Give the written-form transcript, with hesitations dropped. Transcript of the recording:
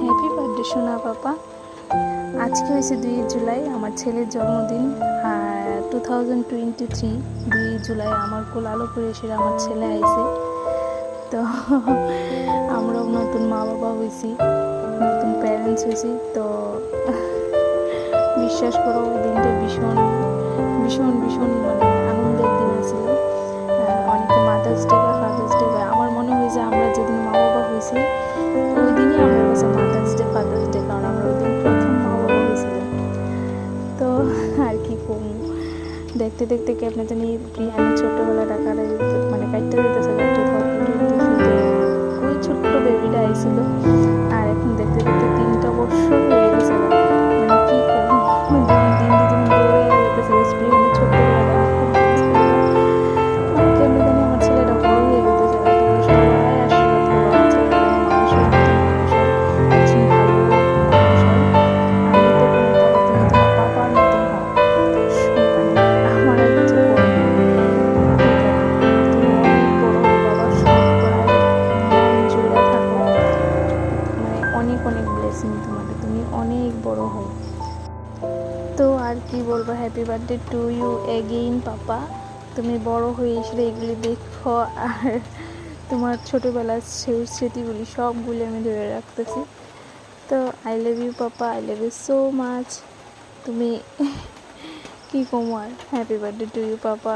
Happy birthday সোনা পাপা। আজকে হয়েছে 2 জুলাই আমার ছেলের জন্মদিন। আর 2023 2 জুলাই আমার কোল আলো করে এসে আমার ছেলে আইছে। তো আমরাও নতুন মা বাবা হয়েছি, নতুন প্যারেন্টস হয়েছি। তো বিশ্বাস করো ওই দিনটা ভীষণ ভীষণ ভীষণ মানে আনন্দের দিন ছিল। অনেকে মাদার্স ডে বা ফাদার্স ডে, আমার মনে হয়েছে আমরা যেদিন মা বাবা হয়েছি ওই দিনই আমার কাছে মাদার্স ডে ফাদার্স ডে, কারণ আমরা ওই দিন প্রথম মা বাবা হয়েছিলাম। তো আর কি কম দেখতে দেখতে কেমন জানি প্রিয়ানি ছোটোবেলাটা মানে কাটতে দিতেছে। ওই ছোট্ট বেবিটা আইছিল আর এখন দেখতে দেখতে 3টা বছর হয়ে গেছে। মানে কি করবো, দিন দিন দৌড়ে যেতেছে। প্রিয়ানি ছোট্টবেলাটা মানে কেমন জানি আমার ছেলেটা বড় হয়ে যেতেছে। সবাই আশীর্বাদ করবো আমার ছেলেটা যেন মানুষ হয়, একজন ভালো মানুষ হয়। আমি তো কোনো বাবা, তুমি তোমার বাবার মতন হও, মানে আমার আর কিছু বলার নেই। তুমি অনেক বড় হও বাবা, সব প্রায় মন জুড়ে থাকো, মানে অনেক অনেক ব্লেসিং তোমাকে, তুমি অনেক বড় হও। তো আর কি বলবো, happy birthday to you again papa. তুমি বড় হয়ে এসে এগুলি দেখো আর তোমার ছোটোবেলার সেই স্মৃতিগুলি সবগুলি আমি ধরে রাখতেছি। তো I love you papa, I love you so much. তুমি কি কম আর happy birthday to you papa.